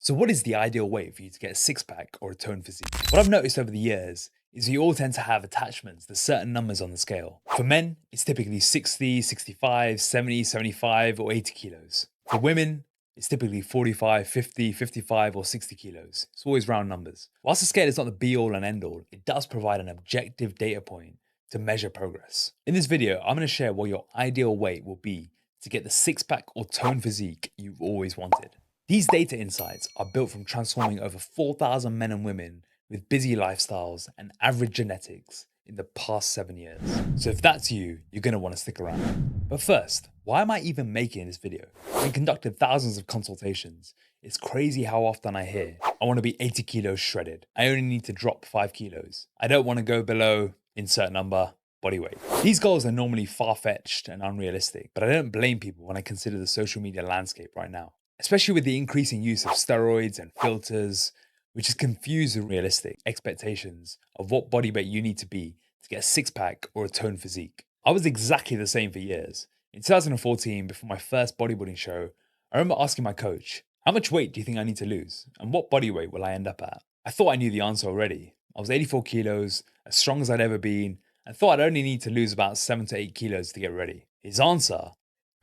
So what is the ideal weight for you to get a six-pack or a toned physique? What I've noticed over the years is we all tend to have attachments to certain numbers on the scale. For men, it's typically 60, 65, 70, 75 or 80 kilos. For women, it's typically 45, 50, 55 or 60 kilos. It's always round numbers. Whilst the scale is not the be-all and end-all, it does provide an objective data point to measure progress. In this video, I'm going to share what your ideal weight will be to get the six-pack or toned physique you've always wanted. These data insights are built from transforming over 4,000 men and women with busy lifestyles and average genetics in the past 7 years. So if that's you, you're going to want to stick around. But first, why am I even making this video? I've conducted thousands of consultations. It's crazy how often I hear, I want to be 80 kilos shredded. I only need to drop 5 kilos. I don't want to go below insert number, body weight. These goals are normally far-fetched and unrealistic, but I don't blame people when I consider the social media landscape right now, especially with the increasing use of steroids and filters, which has confused the realistic expectations of what body weight you need to be to get a six-pack or a toned physique. I was exactly the same for years. In 2014, before my first bodybuilding show, I remember asking my coach, how much weight do you think I need to lose? And what body weight will I end up at? I thought I knew the answer already. I was 84 kilos, as strong as I'd ever been, and thought I'd only need to lose about 7 to 8 kilos to get ready. His answer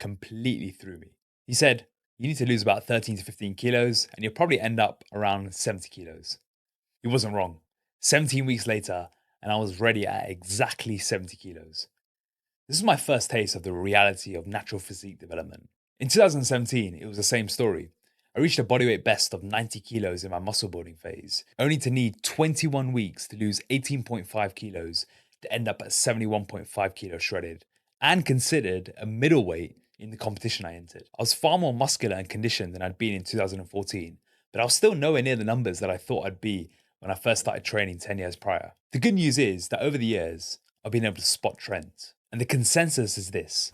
completely threw me. He said, you need to lose about 13 to 15 kilos, and you'll probably end up around 70 kilos. He wasn't wrong. 17 weeks later, and I was ready at exactly 70 kilos. This is my first taste of the reality of natural physique development. In 2017, it was the same story. I reached a bodyweight best of 90 kilos in my muscle building phase, only to need 21 weeks to lose 18.5 kilos to end up at 71.5 kilos shredded, and considered a middleweight in the competition I entered. I was far more muscular and conditioned than I'd been in 2014, but I was still nowhere near the numbers that I thought I'd be when I first started training 10 years prior. The good news is that over the years, I've been able to spot trends. And the consensus is this: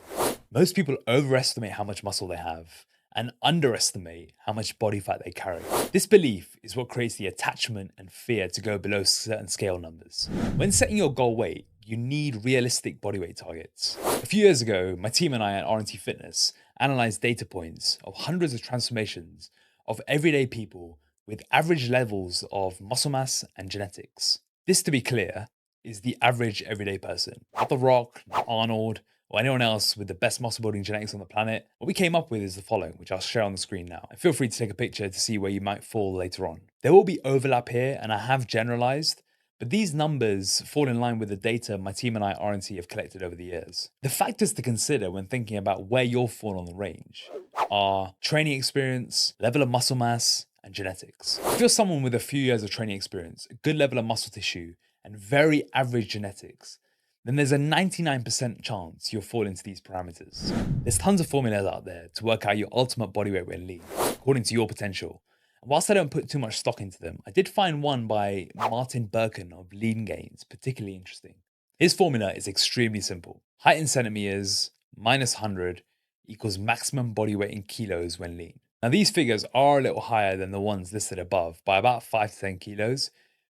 most people overestimate how much muscle they have and underestimate how much body fat they carry. This belief is what creates the attachment and fear to go below certain scale numbers. When setting your goal weight, you need realistic bodyweight targets. A few years ago, my team and I at RNT Fitness analyzed data points of hundreds of transformations of everyday people with average levels of muscle mass and genetics. This, to be clear, is the average everyday person, not The Rock, not Arnold, or anyone else with the best muscle building genetics on the planet. What we came up with is the following, which I'll share on the screen now. And feel free to take a picture to see where you might fall later on. There will be overlap here, and I have generalized, but these numbers fall in line with the data my team and I at RNT have collected over the years. The factors to consider when thinking about where you'll fall on the range are training experience, level of muscle mass, and genetics. If you're someone with a few years of training experience, a good level of muscle tissue, and very average genetics, then there's a 99% chance you'll fall into these parameters. There's tons of formulas out there to work out your ultimate body weight when lean, according to your potential. And whilst I don't put too much stock into them, I did find one by Berkhan of LeanGains particularly interesting. His formula is extremely simple. Height in centimeters minus 100 equals maximum body weight in kilos when lean. Now these figures are a little higher than the ones listed above by about 5 to 10 kilos,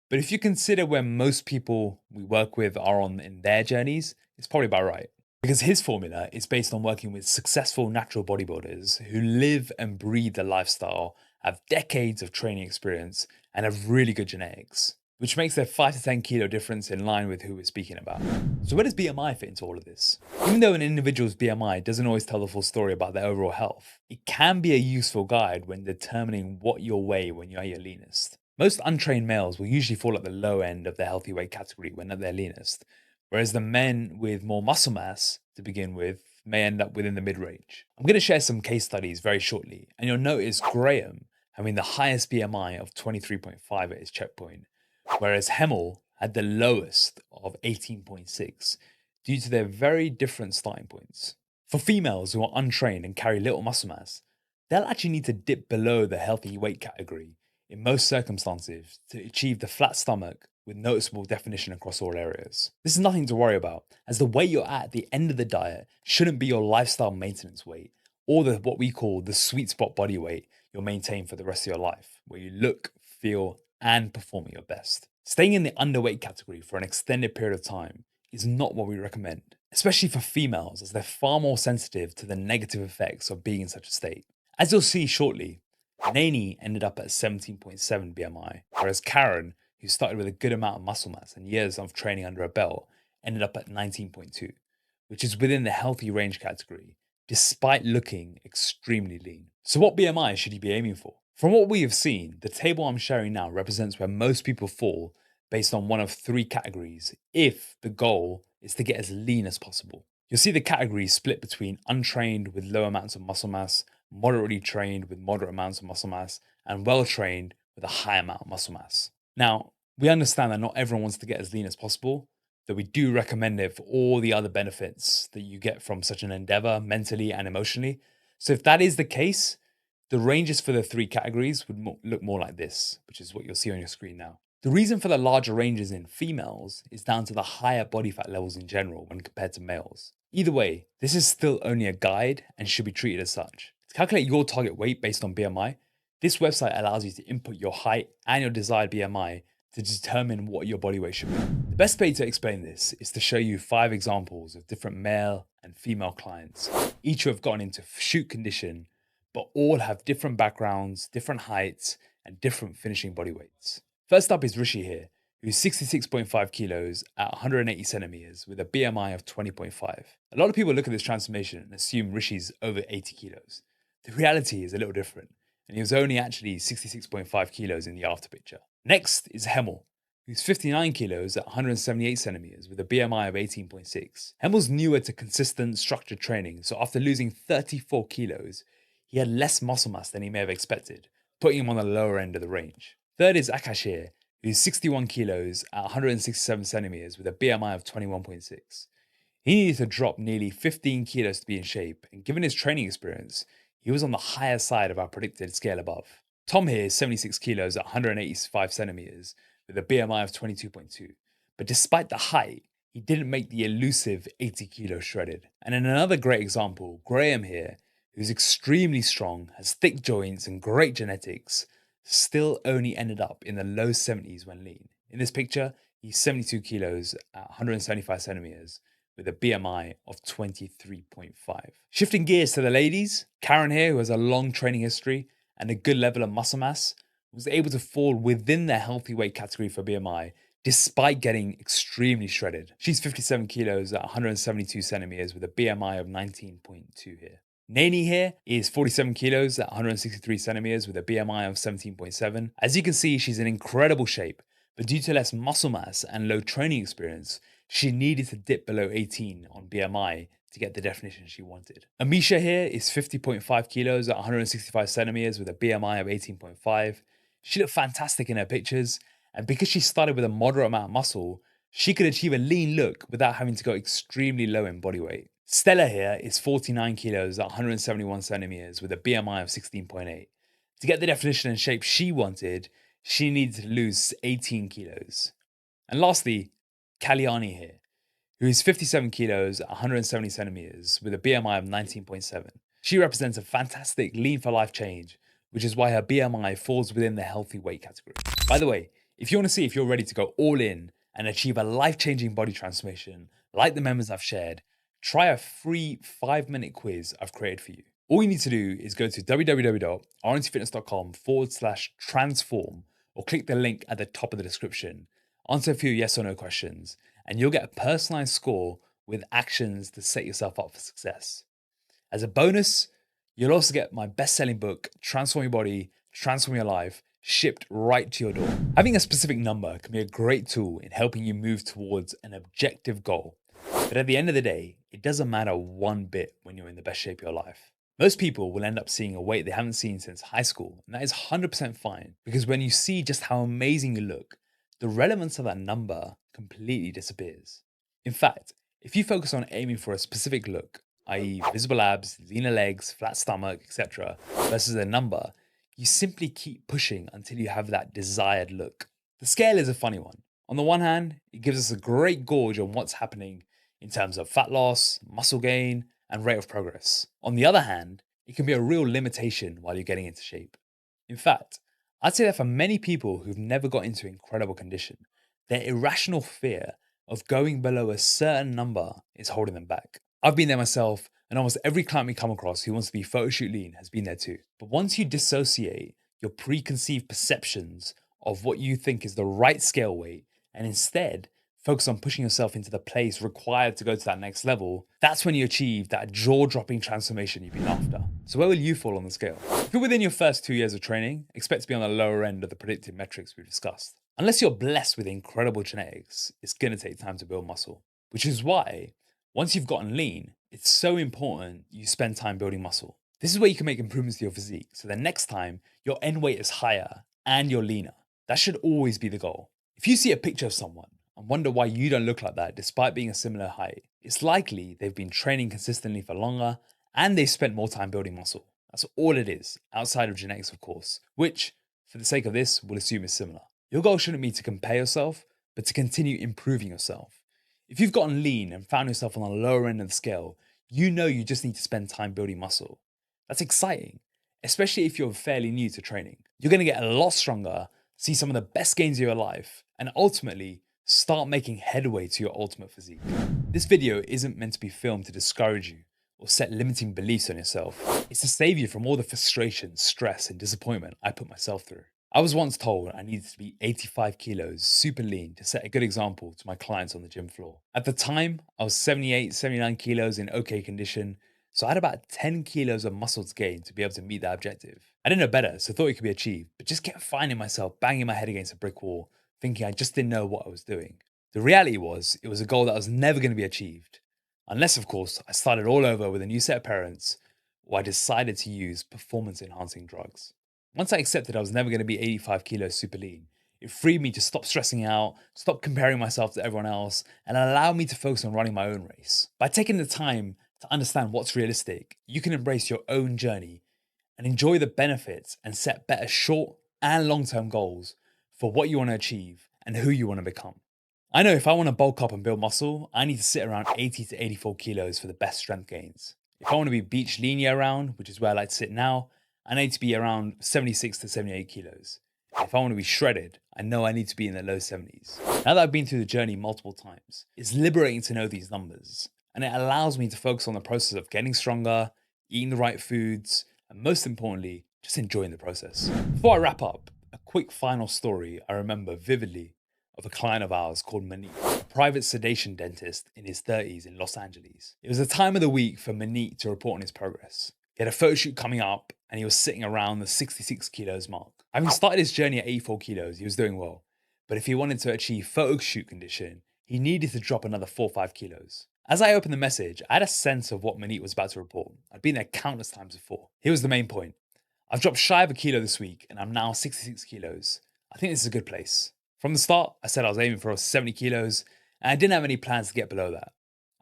but if you consider where most people we work with are on in their journeys, it's probably about right. Because his formula is based on working with successful natural bodybuilders who live and breathe the lifestyle, have decades of training experience, and have really good genetics, which makes their 5 to 10 kilo difference in line with who we're speaking about. So where does BMI fit into all of this? Even though an individual's BMI doesn't always tell the full story about their overall health, it can be a useful guide when determining what you'll weigh when you're at your leanest. Most untrained males will usually fall at the low end of the healthy weight category when at their leanest, whereas the men with more muscle mass to begin with may end up within the mid-range. I'm going to share some case studies very shortly, and you'll notice Graham having the highest BMI of 23.5 at his checkpoint, whereas Hemel had the lowest of 18.6 due to their very different starting points. For females who are untrained and carry little muscle mass, they'll actually need to dip below the healthy weight category in most circumstances to achieve the flat stomach with noticeable definition across all areas. This is nothing to worry about, as the weight you're at the end of the diet shouldn't be your lifestyle maintenance weight, or what we call the sweet spot body weight you'll maintain for the rest of your life, where you look, feel, and perform at your best. Staying in the underweight category for an extended period of time is not what we recommend, especially for females, as they're far more sensitive to the negative effects of being in such a state. As you'll see shortly, Naney ended up at 17.7 BMI, whereas Karen, who started with a good amount of muscle mass and years of training under her belt, ended up at 19.2, which is within the healthy range category, despite looking extremely lean. So what BMI should you be aiming for? From what we have seen, the table I'm sharing now represents where most people fall based on one of three categories if the goal is to get as lean as possible. You'll see the categories split between untrained with low amounts of muscle mass, moderately trained with moderate amounts of muscle mass, and well trained with a high amount of muscle mass. Now, we understand that not everyone wants to get as lean as possible, though we do recommend it for all the other benefits that you get from such an endeavor mentally and emotionally. So if that is the case, the ranges for the three categories would look more like this, which is what you'll see on your screen now. The reason for the larger ranges in females is down to the higher body fat levels in general when compared to males. Either way, this is still only a guide and should be treated as such. To calculate your target weight based on BMI, this website allows you to input your height and your desired BMI to determine what your body weight should be. The best way to explain this is to show you 5 examples of different male and female clients, each who have gotten into shoot condition, but all have different backgrounds, different heights, and different finishing body weights. First up is Rishi here, who's 66.5 kilos at 180 centimeters with a BMI of 20.5. A lot of people look at this transformation and assume Rishi's over 80 kilos. The reality is a little different, and he was only actually 66.5 kilos in the after picture. Next is Hemel, who's 59 kilos at 178 centimeters with a BMI of 18.6. Hemel's newer to consistent, structured training, so after losing 34 kilos, he had less muscle mass than he may have expected, putting him on the lower end of the range. Third is Akash here, who's 61 kilos at 167 centimeters with a BMI of 21.6. He needed to drop nearly 15 kilos to be in shape, and given his training experience, he was on the higher side of our predicted scale above. Tom here is 76 kilos at 185 centimeters with a BMI of 22.2. But despite the height, he didn't make the elusive 80 kilos shredded. And in another great example, Graham here, who's extremely strong, has thick joints and great genetics, still only ended up in the low 70s when lean. In this picture, he's 72 kilos at 175 centimeters with a BMI of 23.5. Shifting gears to the ladies, Karen here, who has a long training history and a good level of muscle mass, was able to fall within the healthy weight category for BMI despite getting extremely shredded. She's 57 kilos at 172 centimeters with a BMI of 19.2 here. Nani here is 47 kilos at 163 centimeters with a BMI of 17.7. As you can see, she's in incredible shape, but due to less muscle mass and low training experience, she needed to dip below 18 on BMI to get the definition she wanted. Amisha here is 50.5 kilos at 165 centimeters with a BMI of 18.5. She looked fantastic in her pictures, and because she started with a moderate amount of muscle, she could achieve a lean look without having to go extremely low in body weight. Stella here is 49 kilos at 171 centimeters with a BMI of 16.8. To get the definition and shape she wanted, she needed to lose 18 kilos. And lastly, Kalyani here, who is 57 kilos at 170 centimeters with a BMI of 19.7. She represents a fantastic lean for life change, which is why her BMI falls within the healthy weight category. By the way, if you want to see if you're ready to go all in and achieve a life-changing body transformation like the members I've shared, try a free 5-minute quiz I've created for you. All you need to do is go to www.rntfitness.com/transform or click the link at the top of the description, answer a few yes or no questions, and you'll get a personalized score with actions to set yourself up for success. As a bonus, you'll also get my best-selling book, Transform Your Body, Transform Your Life, shipped right to your door. Having a specific number can be a great tool in helping you move towards an objective goal. But at the end of the day, it doesn't matter one bit when you're in the best shape of your life. Most people will end up seeing a weight they haven't seen since high school, and that is 100% fine, because when you see just how amazing you look, the relevance of that number completely disappears. In fact, if you focus on aiming for a specific look, i.e. visible abs, leaner legs, flat stomach, etc., versus a number, you simply keep pushing until you have that desired look. The scale is a funny one. On the one hand, it gives us a great gauge on what's happening in terms of fat loss, muscle gain, and rate of progress. On the other hand, it can be a real limitation while you're getting into shape. In fact, I'd say that for many people who've never got into incredible condition, their irrational fear of going below a certain number is holding them back. I've been there myself, And almost every client we come across who wants to be photo shoot lean has been there too. But once you dissociate your preconceived perceptions of what you think is the right scale weight and instead focus on pushing yourself into the place required to go to that next level, that's when you achieve that jaw-dropping transformation you've been after. So where will you fall on the scale? If you're within your first 2 years of training, expect to be on the lower end of the predicted metrics we've discussed. Unless you're blessed with incredible genetics, it's going to take time to build muscle, which is why once you've gotten lean, it's so important you spend time building muscle. This is where you can make improvements to your physique, so the next time your end weight is higher and you're leaner. That should always be the goal. If you see a picture of someone and wonder why you don't look like that despite being a similar height, it's likely they've been training consistently for longer and they've spent more time building muscle. That's all it is, outside of genetics, of course, which, for the sake of this, we'll assume is similar. Your goal shouldn't be to compare yourself, but to continue improving yourself. If you've gotten lean and found yourself on the lower end of the scale, you know you just need to spend time building muscle. That's exciting, especially if you're fairly new to training. You're going to get a lot stronger, see some of the best gains of your life, and ultimately start making headway to your ultimate physique. This video isn't meant to be filmed to discourage you or set limiting beliefs on yourself. It's to save you from all the frustration, stress, and disappointment I put myself through. I was once told I needed to be 85 kilos, super lean, to set a good example to my clients on the gym floor. At the time, I was 78, 79 kilos in okay condition, so I had about 10 kilos of muscle to gain to be able to meet that objective. I didn't know better, so thought it could be achieved, but just kept finding myself banging my head against a brick wall, thinking I just didn't know what I was doing. The reality was, it was a goal that was never going to be achieved. Unless, of course, I started all over with a new set of parents, or I decided to use performance-enhancing drugs. Once I accepted I was never going to be 85 kilos super lean, it freed me to stop stressing out, stop comparing myself to everyone else, and allowed me to focus on running my own race. By taking the time to understand what's realistic, you can embrace your own journey and enjoy the benefits and set better short and long-term goals for what you want to achieve and who you want to become. I know if I want to bulk up and build muscle, I need to sit around 80 to 84 kilos for the best strength gains. If I want to be beach lean year round, which is where I like to sit now, I need to be around 76 to 78 kilos. If I want to be shredded, I know I need to be in the low 70s. Now that I've been through the journey multiple times, it's liberating to know these numbers, and it allows me to focus on the process of getting stronger, eating the right foods, and most importantly, just enjoying the process. Before I wrap up, a quick final story I remember vividly of a client of ours called Maneet, a private sedation dentist in his 30s in Los Angeles. It was the time of the week for Maneet to report on his progress. He had a photo shoot coming up and he was sitting around the 66 kilos mark. Having started his journey at 84 kilos, he was doing well. But if he wanted to achieve photo shoot condition, he needed to drop another 4 or 5 kilos. As I opened the message, I had a sense of what Maneet was about to report. I'd been there countless times before. Here was the main point. I've dropped shy of a kilo this week and I'm now 66 kilos. I think this is a good place. From the start, I said I was aiming for 70 kilos and I didn't have any plans to get below that.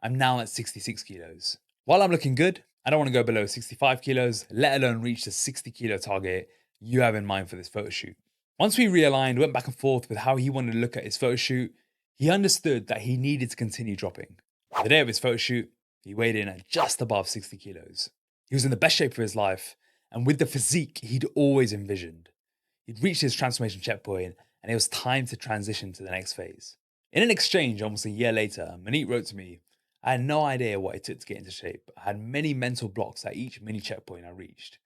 I'm now at 66 kilos. While I'm looking good, I don't want to go below 65 kilos, let alone reach the 60 kilo target you have in mind for this photo shoot. Once we realigned, went back and forth with how he wanted to look at his photo shoot, he understood that he needed to continue dropping. The day of his photo shoot, he weighed in at just above 60 kilos. He was in the best shape of his life, and with the physique he'd always envisioned. He'd reached his transformation checkpoint, and it was time to transition to the next phase. In an exchange almost a year later, Maneet wrote to me, I had no idea what it took to get into shape. I had many mental blocks at each mini checkpoint I reached.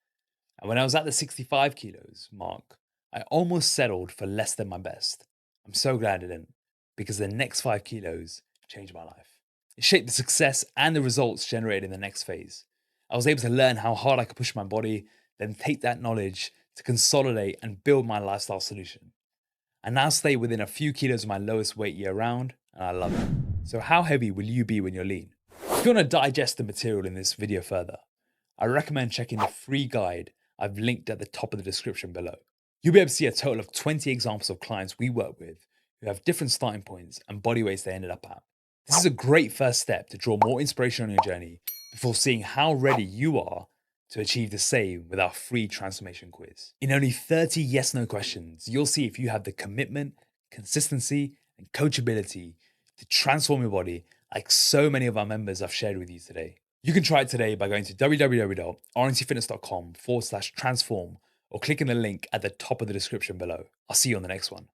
And when I was at the 65 kilos mark, I almost settled for less than my best. I'm so glad I didn't, because the next 5 kilos changed my life. It shaped the success and the results generated in the next phase. I was able to learn how hard I could push my body, then take that knowledge to consolidate and build my lifestyle solution. I now stay within a few kilos of my lowest weight year round, and I love it. So how heavy will you be when you're lean? If you want to digest the material in this video further, I recommend checking the free guide I've linked at the top of the description below. You'll be able to see a total of 20 examples of clients we work with who have different starting points and body weights they ended up at. This is a great first step to draw more inspiration on your journey before seeing how ready you are to achieve the same with our free transformation quiz. In only 30 yes/no questions, you'll see if you have the commitment, consistency, and coachability to transform your body like so many of our members have shared with you today. You can try it today by going to www.rntfitness.com/transform or clicking the link at the top of the description below. I'll see you on the next one.